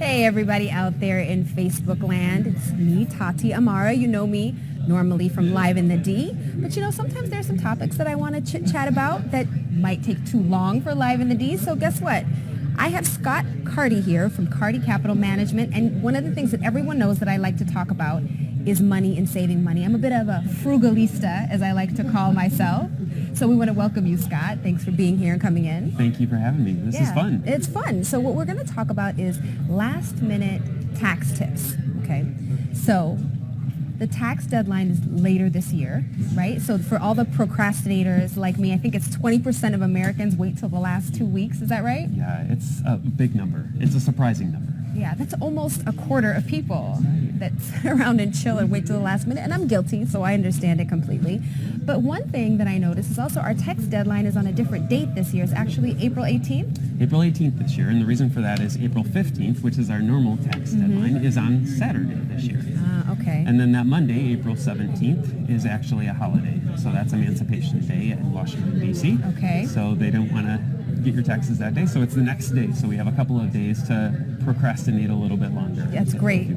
Hey everybody out there in Facebook land, it's me, Tati Amare. You know me normally from Live in the D, but sometimes there's some topics that I want to chit-chat about that might take too long for Live in the D, so guess what? I have Scott Carty here from Carty Capital Management, and one of the things that everyone knows that I like to talk about is money and saving money. I'm a bit of a frugalista, as I like to call myself. So we want to welcome you, Scott. Thanks for being here and coming in. Thank you for having me. This is fun. It's fun. So what we're going to talk about is last minute tax tips. Okay. So the tax deadline is later this year, right? So for all the procrastinators like me, I think it's 20% of Americans wait till the last 2 weeks. Is that right? Yeah, it's a big number. It's a surprising number. Yeah, that's almost a quarter of people that sit around and chill and wait till the last minute. And I'm guilty, so I understand it completely. But one thing that I noticed is also our tax deadline is on a different date this year. It's actually April 18th. April 18th this year, and the reason for that is April 15th, which is our normal tax deadline, is on Saturday this year. Okay. And then that Monday, April 17th, is actually a holiday. So that's Emancipation Day in Washington, D.C. Okay. So they don't want to get your taxes that day, so it's the next day. So we have a couple of days to procrastinate a little bit longer. That's great.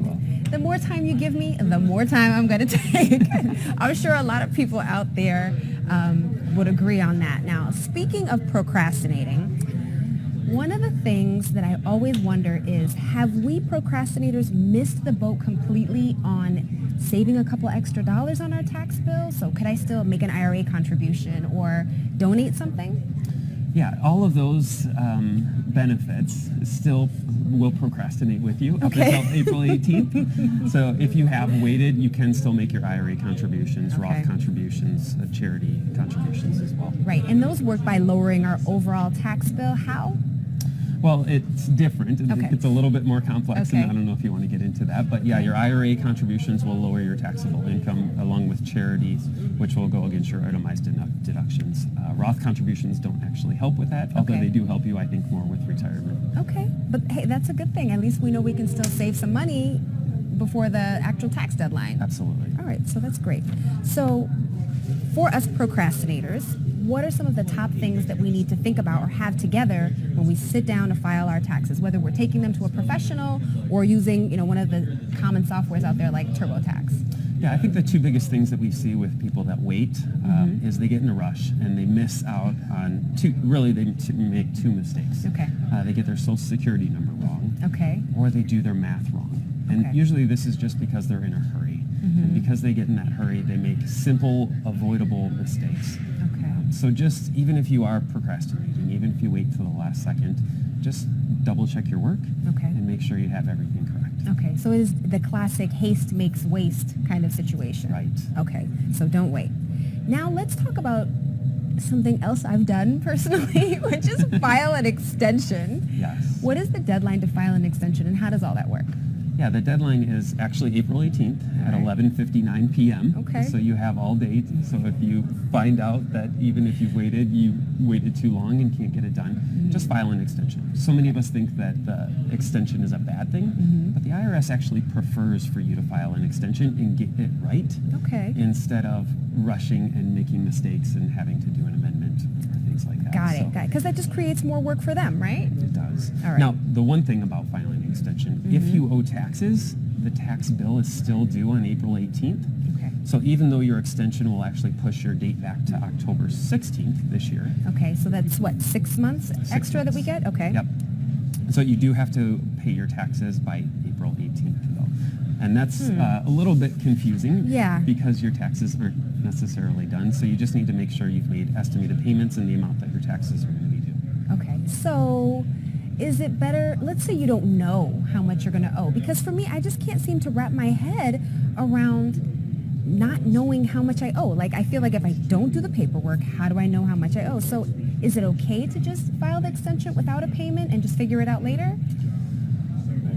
The more time you give me, the more time I'm going to take. I'm sure a lot of people out there would agree on that. Now, speaking of procrastinating, one of the things that I always wonder is, have we procrastinators missed the boat completely on saving a couple extra dollars on our tax bill? So could I still make an IRA contribution or donate something? Yeah, all of those benefits still will procrastinate with you up until April 18th. So if you have waited, you can still make your IRA contributions, Roth contributions, charity contributions as well. Right, and those work by lowering our overall tax bill. How? Well, it's different. It's a little bit more complex, and I don't know if you want to get into that. But yeah, your IRA contributions will lower your taxable income along with charities, which will go against your itemized deductions. Roth contributions don't actually help with that, although they do help you, I think, more with retirement. Okay, but hey, that's a good thing. At least we know we can still save some money before the actual tax deadline. Absolutely. All right, so that's great. So for us procrastinators, what are some of the top things that we need to think about or have together when we sit down to file our taxes, whether we're taking them to a professional or using, one of the common softwares out there like TurboTax? Yeah, I think the two biggest things that we see with people that wait is they get in a rush and they miss out on they make two mistakes. Okay. They get their social security number wrong. Okay. Or they do their math wrong. And usually this is just because they're in a hurry. And because they get in that hurry, they make simple, avoidable mistakes. Okay. So just, even if you are procrastinating, even if you wait till the last second, just double check your work and make sure you have everything correct. Okay, so it is the classic haste makes waste kind of situation. Right. Okay, so don't wait. Now let's talk about something else I've done personally, which is file an extension. Yes. What is the deadline to file an extension, and how does all that work? Yeah, the deadline is actually April 18th at 11:59 p.m. Okay. So you have all day. So if you find out that even if you waited too long and can't get it done, just file an extension. So many of us think that the extension is a bad thing, but the IRS actually prefers for you to file an extension and get it right instead of rushing and making mistakes and having to do an amendment or things like that. Got it. Because that just creates more work for them, right? It does. All right. Now, the one thing about filing an extension, if you owe taxes, the tax bill is still due on April 18th. Okay. So even though your extension will actually push your date back to October 16th this year. Okay, so that's what, 6 months extra that we get? Okay. Yep. So you do have to pay your taxes by April 18th, though. And that's a little bit confusing because your taxes aren't necessarily done. So you just need to make sure you've made estimated payments in the amount that your taxes are going to be due. Okay, so is it better, let's say you don't know how much you're going to owe, because for me, I just can't seem to wrap my head around not knowing how much I owe. Like, I feel like if I don't do the paperwork, how do I know how much I owe? So is it okay to just file the extension without a payment and just figure it out later?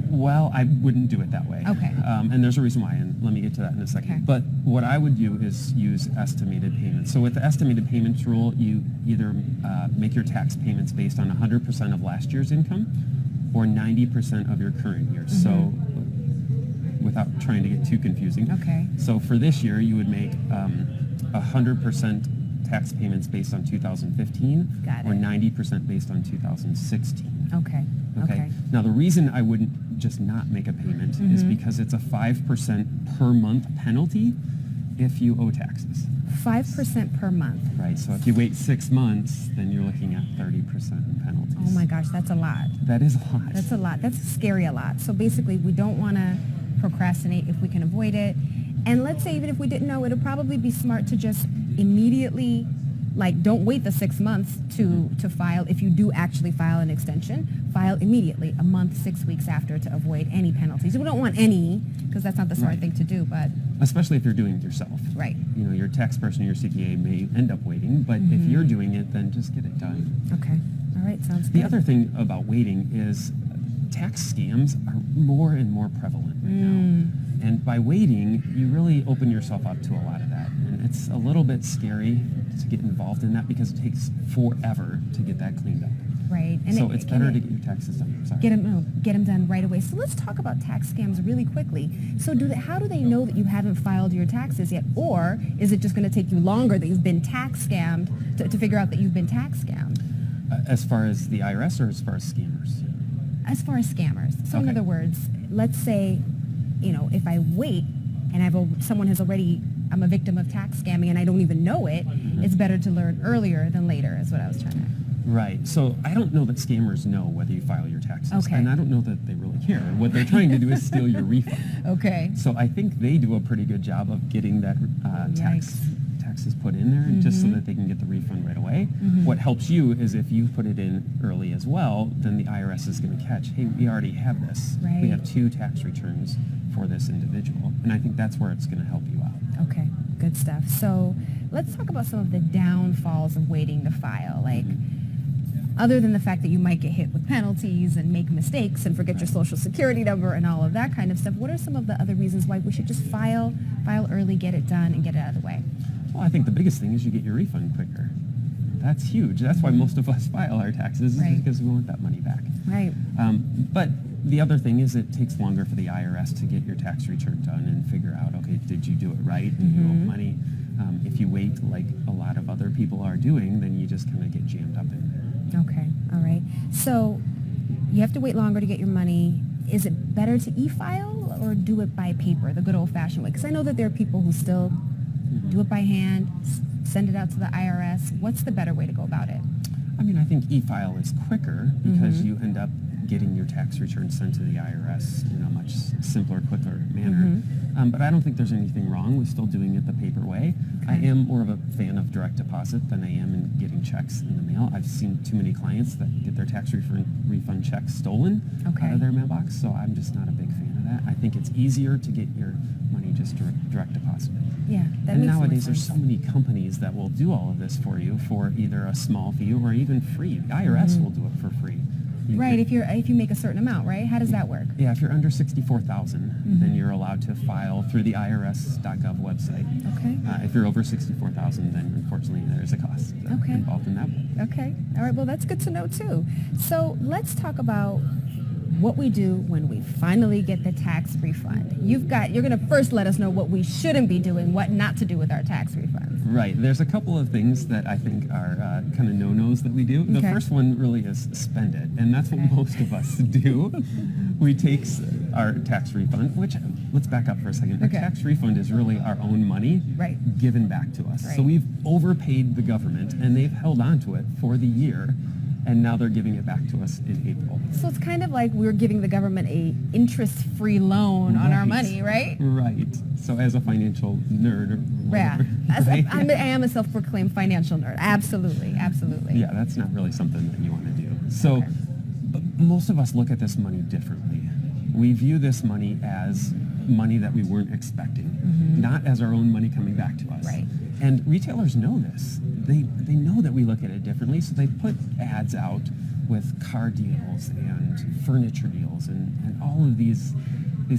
Well, I wouldn't do it that way. Okay. And there's a reason why, and let me get to that in a second. Okay. But what I would do is use estimated payments. So with the estimated payments rule, you either make your tax payments based on 100% of last year's income or 90% of your current year. So without trying to get too confusing. Okay. So for this year, you would make 100% tax payments based on 2015 Got it. or 90% based on 2016. Okay. Okay. Now, the reason I wouldn't just not make a payment is because it's a 5% per month penalty if you owe taxes. 5% per month. Right, so if you wait 6 months, then you're looking at 30% in penalties. Oh my gosh, that's a lot. That is a lot. That's a lot. That's scary a lot. So basically, we don't want to procrastinate if we can avoid it. And let's say even if we didn't know, it'll probably be smart to just immediately, like, don't wait the 6 months to file. If you do actually file an extension, file immediately, a month, 6 weeks after, to avoid any penalties. We don't want any, because that's not the smart thing to do, but... Especially if you're doing it yourself. Right. You know, your tax person, your CPA may end up waiting, but if you're doing it, then just get it done. Okay. All right, sounds good. The other thing about waiting is tax scams are more and more prevalent right now. And by waiting, you really open yourself up to a lot of that. And it's a little bit scary to get involved in that because it takes forever to get that cleaned up. Right. And so it's better to get your taxes done. Sorry. Get them done right away. So let's talk about tax scams really quickly. So how do they know that you haven't filed your taxes yet? Or is it just going to take you longer that you've been tax scammed to figure out that you've been tax scammed? As far as the IRS or as far as scammers? As far as scammers. So in Okay. other words, let's say, if I wait and I'm a victim of tax scamming and I don't even know it, it's better to learn earlier than later is what I was trying to... Right. So I don't know that scammers know whether you file your taxes. Okay. And I don't know that they really care. What they're trying to do is steal your refund. Okay. So I think they do a pretty good job of getting that taxes put in there just so that they can get the refund right away. What helps you is if you put it in early as well, then the IRS is going to catch, hey, we already have this. Right. We have 2 tax returns for this individual. And I think that's where it's going to help you out. Okay, good stuff. So let's talk about some of the downfalls of waiting to file. Like, other than the fact that you might get hit with penalties and make mistakes and forget your social security number and all of that kind of stuff, what are some of the other reasons why we should just file early, get it done, and get it out of the way? Well, I think the biggest thing is you get your refund quicker. That's huge. That's why most of us file our taxes, is because we want that money back. Right. But the other thing is it takes longer for the IRS to get your tax return done and figure out, okay, did you do it right? Did you owe money? If you wait like a lot of other people are doing, then you just kind of get jammed up in there. Okay, all right. So you have to wait longer to get your money. Is it better to e-file or do it by paper, the good old-fashioned way? Because I know that there are people who still do it by hand, send it out to the IRS. What's the better way to go about it? I mean, I think e-file is quicker because you end up getting your tax return sent to the IRS in a much simpler, quicker manner. But I don't think there's anything wrong with still doing it the paper way. I am more of a fan of direct deposit than I am in getting checks in the mail. I've seen too many clients that get their tax refund checks stolen out of their mailbox, so I'm just not a big fan of that. I think it's easier to get your money just direct deposited. Yeah, that and makes nowadays more there's sense. so many companies that will do all of this for you for either a small fee or even free. The IRS will do it for free. Right, if you make a certain amount, right? How does that work? Yeah, if you're under 64,000, then you're allowed to file through the irs.gov website. Okay. If you're over 64,000, then unfortunately there's a cost involved in that. Okay. All right. Well, that's good to know too. So let's talk about what we do when we finally get the tax refund. You're going to first let us know what we shouldn't be doing, what not to do with our tax refunds. Right. There's a couple of things that I think are kind of no-nos that we do. The first one really is spend it, and that's what most of us do. We take our tax refund, which, let's back up for a second. Our tax refund is really our own money given back to us. So we've overpaid the government, and they've held on to it for the year, and now they're giving it back to us in April. So it's kind of like we're giving the government a interest-free loan on our money, right? Right. So as a financial nerd or whatever. I am a self-proclaimed financial nerd. Absolutely. Yeah, that's not really something that you want to do. So but most of us look at this money differently. We view this money as money that we weren't expecting, not as our own money coming back to us. Right. And retailers know this. They know that we look at it differently, so they put ads out with car deals and furniture deals and all of these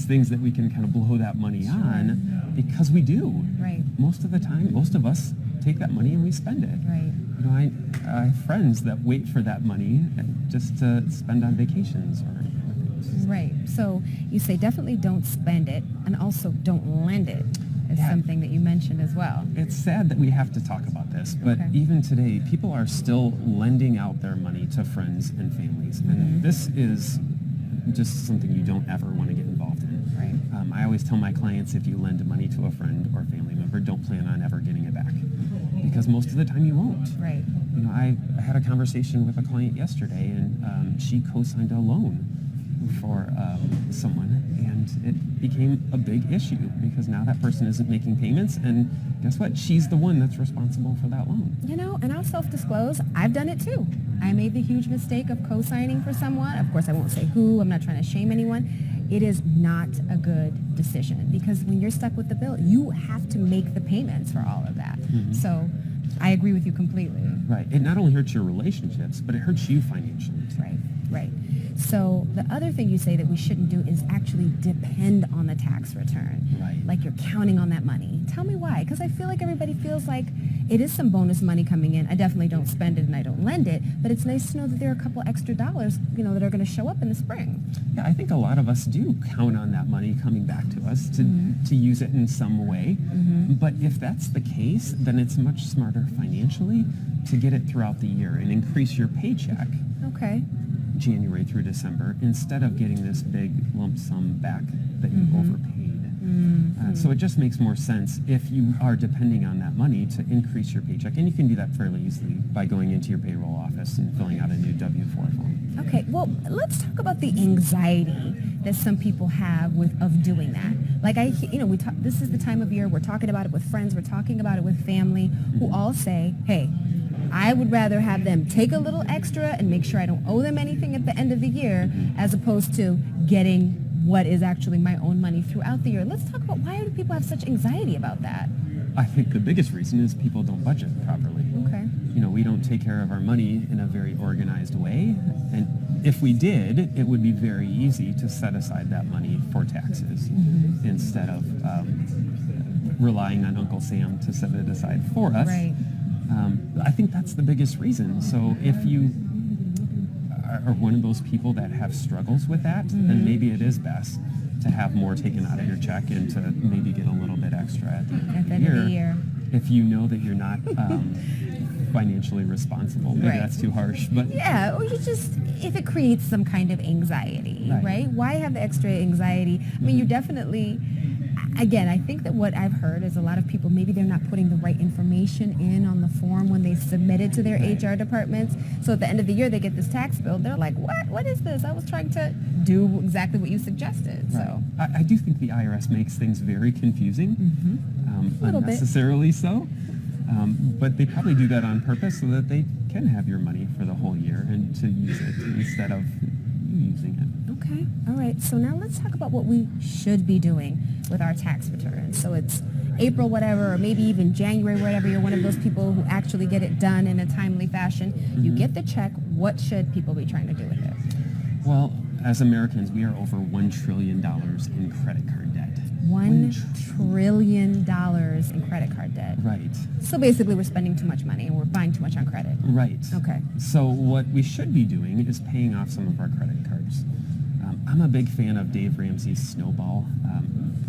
things that we can kind of blow that money on because we do. Right. Most of the time, most of us take that money and we spend it. Right. You know, I have friends that wait for that money just to spend on vacations or things. Right. So you say definitely don't spend it, and also don't lend it. Is something that you mentioned as well. It's sad that we have to talk about this, but even today, people are still lending out their money to friends and families. And this is just something you don't ever want to get involved in. Right. I always tell my clients, if you lend money to a friend or family member, don't plan on ever getting it back, because most of the time you won't. Right. You know, I had a conversation with a client yesterday, and she co-signed a loan for someone, and it became a big issue because now that person isn't making payments, and guess what? She's the one that's responsible for that loan. You know, and I'll self-disclose, I've done it too. I made the huge mistake of co-signing for someone. Of course, I won't say who. I'm not trying to shame anyone. It is not a good decision, because when you're stuck with the bill, you have to make the payments for all of that. Mm-hmm. So I agree with you completely. Right. It not only hurts your relationships, but it hurts you financially. Right, right. So the other thing you say that we shouldn't do is actually depend on the tax return. Right. Like you're counting on that money. Tell me why. Because I feel like everybody feels like it is some bonus money coming in. I definitely don't spend it and I don't lend it, but it's nice to know that there are a couple extra dollars, you know, that are going to show up in the spring. Yeah, I think a lot of us do count on that money coming back to us to use it in some way. Mm-hmm. But if that's the case, then it's much smarter financially to get it throughout the year and increase your paycheck. Okay. January through December, instead of getting this big lump sum back that you overpaid. So it just makes more sense if you are depending on that money to increase your paycheck. And you can do that fairly easily by going into your payroll office and filling out a new W-4 form. Okay, well, let's talk about the anxiety that some people have of doing that. Like this is the time of year, we're talking about it with friends, we're talking about it with family, who all say, hey, I would rather have them take a little extra and make sure I don't owe them anything at the end of the year, as opposed to getting what is actually my own money throughout the year. Let's talk about, why do people have such anxiety about that? I think the biggest reason is people don't budget properly. Okay. You know, we don't take care of our money in a very organized way. And if we did, it would be very easy to set aside that money for taxes instead of relying on Uncle Sam to set it aside for us. Right. I think that's the biggest reason. So if you are one of those people that have struggles with that, then maybe it is best to have more taken out of your check and to maybe get a little bit extra at the end of the year. If you know that you're not financially responsible. Maybe that's too harsh, but... Yeah, or if it creates some kind of anxiety, right? Why have the extra anxiety? I mean, you definitely... Again, I think that what I've heard is a lot of people, maybe they're not putting the right information in on the form when they submit it to their HR departments. So at the end of the year, they get this tax bill. They're like, what? What is this? I was trying to do exactly what you suggested. Right. So I do think the IRS makes things very confusing, unnecessarily so. But they probably do that on purpose so that they can have your money for the whole year and to use it instead of you using it. Okay. All right. So now let's talk about what we should be doing with our tax returns. So it's April, whatever, or maybe even January, whatever. You're one of those people who actually get it done in a timely fashion. You get the check. What should people be trying to do with it? Well, as Americans, we are over $1 trillion in credit card debt. $1 trillion in credit card debt. Right. So basically we're spending too much money and we're buying too much on credit. Right. Okay. So what we should be doing is paying off some of our credit cards. I'm a big fan of Dave Ramsey's Snowball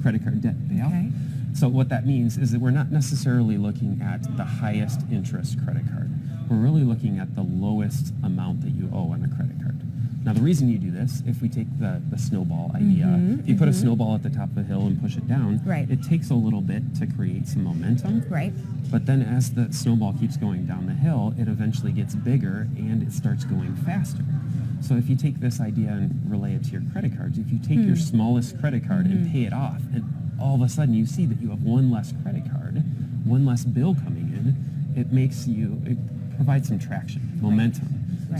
credit card debt payoff. Okay. So what that means is that we're not necessarily looking at the highest interest credit card. We're really looking at the lowest amount that you owe on a credit card. Now, the reason you do this, if we take the snowball idea, if you put a snowball at the top of the hill and push it down, it takes a little bit to create some momentum. Right. But then as the snowball keeps going down the hill, it eventually gets bigger and it starts going faster. So if you take this idea and relay it to your credit cards, if you take your smallest credit card and pay it off, and all of a sudden you see that you have one less credit card, one less bill coming in, it provides some traction, momentum,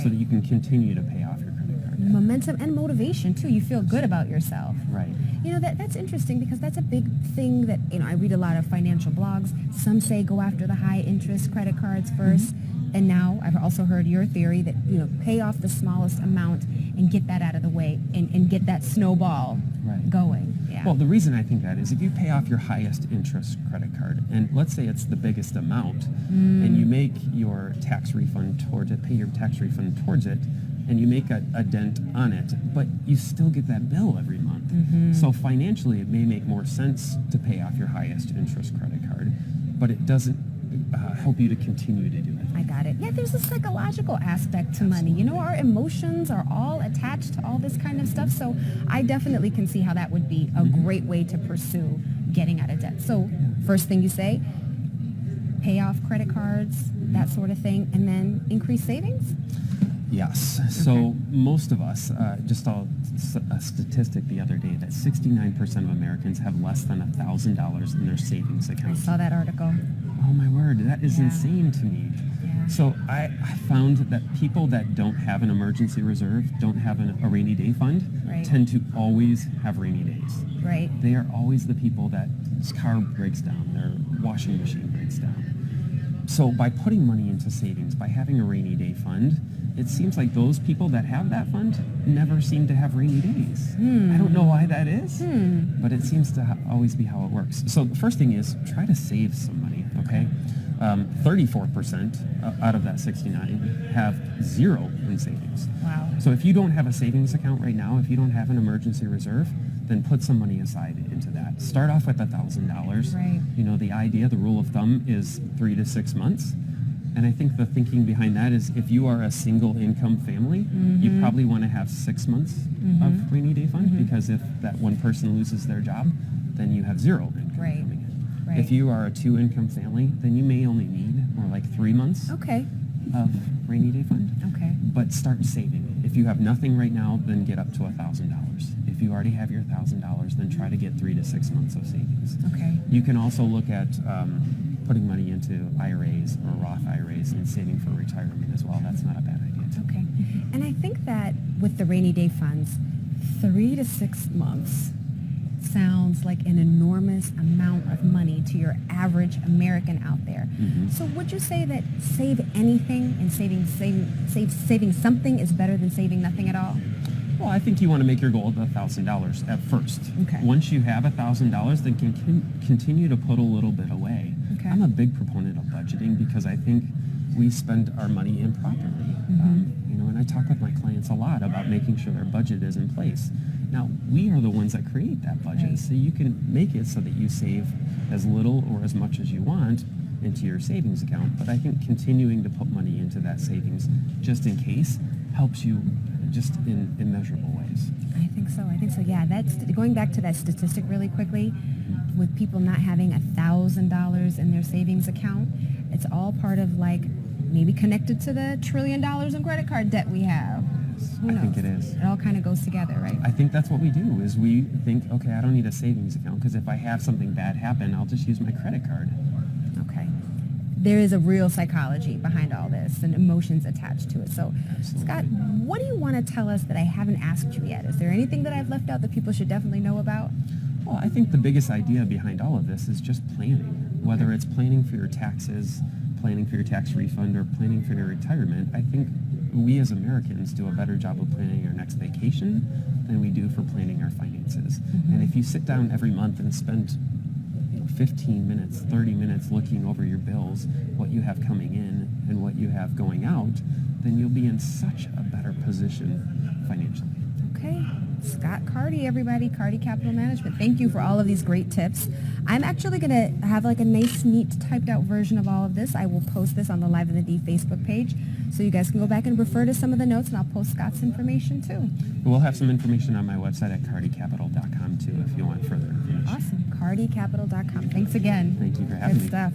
so that you can continue to pay off your credit card debt. Momentum and motivation too. You feel good about yourself. Right. You know, that's interesting because that's a big thing that, I read a lot of financial blogs. Some say go after the high interest credit cards first. And now I've also heard your theory that, pay off the smallest amount and get that out of the way and get that snowball going. Yeah. Well, the reason I think that is if you pay off your highest interest credit card, and let's say it's the biggest amount, and you make your tax refund towards it, pay your tax refund towards it, and you make a dent on it, but you still get that bill every month. So financially, it may make more sense to pay off your highest interest credit card, but it doesn't help you to continue to do it. I got it. Yeah, there's a psychological aspect to money. You know, our emotions are all attached to all this kind of stuff. So I definitely can see how that would be a great way to pursue getting out of debt. So first thing you say, pay off credit cards, that sort of thing, and then increase savings? Yes. So most of us, just a statistic the other day, that 69% of Americans have less than $1,000 in their savings account. I saw that article. Oh my word, that is insane to me. Yeah. So I found that people that don't have an emergency reserve, don't have a rainy day fund, tend to always have rainy days. Right. They are always the people that car breaks down, their washing machine breaks down. So by putting money into savings, by having a rainy day fund, it seems like those people that have that fund never seem to have rainy days. I don't know why that is, but it seems to always be how it works. So the first thing is try to save some money, okay? 34% out of that 69 have zero in savings. Wow. So if you don't have a savings account right now, if you don't have an emergency reserve, then put some money aside into that. Start off with $1,000. Right. You know, the idea, the rule of thumb is 3 to 6 months. And I think the thinking behind that is if you are a single income family, you probably want to have 6 months of rainy day fund because if that one person loses their job, then you have zero income coming in. Right. If you are a 2-income family, then you may only need more like 3 months of rainy day fund. Okay. But start saving. If you have nothing right now, then get up to $1,000. If you already have your $1,000, then try to get 3 to 6 months of savings. Okay. You can also look at putting money into IRAs or Roth IRAs and saving for retirement as well. That's not a bad idea too. Okay. And I think that with the rainy day funds, 3 to 6 months sounds like an enormous amount of money to your average American out there. So would you say that save anything and saving something is better than saving nothing at all? Well, I think you want to make your goal of $1,000 at first. Okay. Once you have $1,000, then continue to put a little bit away. Okay. I'm a big proponent of budgeting because I think we spend our money improperly. You know, and I talk with my clients a lot about making sure their budget is in place. Now, we are the ones that create that budget, so you can make it so that you save as little or as much as you want into your savings account. But I think continuing to put money into that savings just in case helps you just in immeasurable ways. I think so. Yeah, that's going back to that statistic really quickly. With people not having $1,000 in their savings account, it's all part of maybe connected to the $1 trillion in credit card debt we have. Who knows? I think it is. It all kind of goes together, right? I think that's what we do is we think, okay, I don't need a savings account because if I have something bad happen, I'll just use my credit card. Okay. There is a real psychology behind all this and emotions attached to it. So, Absolutely. Scott, what do you want to tell us that I haven't asked you yet? Is there anything that I've left out that people should definitely know about? Well, I think the biggest idea behind all of this is just planning. Whether it's planning for your taxes, planning for your tax refund, or planning for your retirement, I think we as Americans do a better job of planning our next vacation than we do for planning our finances. And if you sit down every month and spend 15 minutes, 30 minutes looking over your bills, what you have coming in and what you have going out, then you'll be in such a better position financially. Okay. Scott Carty, everybody, Carty Capital Management. Thank you for all of these great tips. I'm actually going to have a nice, neat, typed out version of all of this. I will post this on the Live in the D Facebook page, so you guys can go back and refer to some of the notes, and I'll post Scott's information too. We'll have some information on my website at cartycapital.com too if you want further information. Awesome. cartycapital.com. Thanks again. Thank you for having me. Good stuff.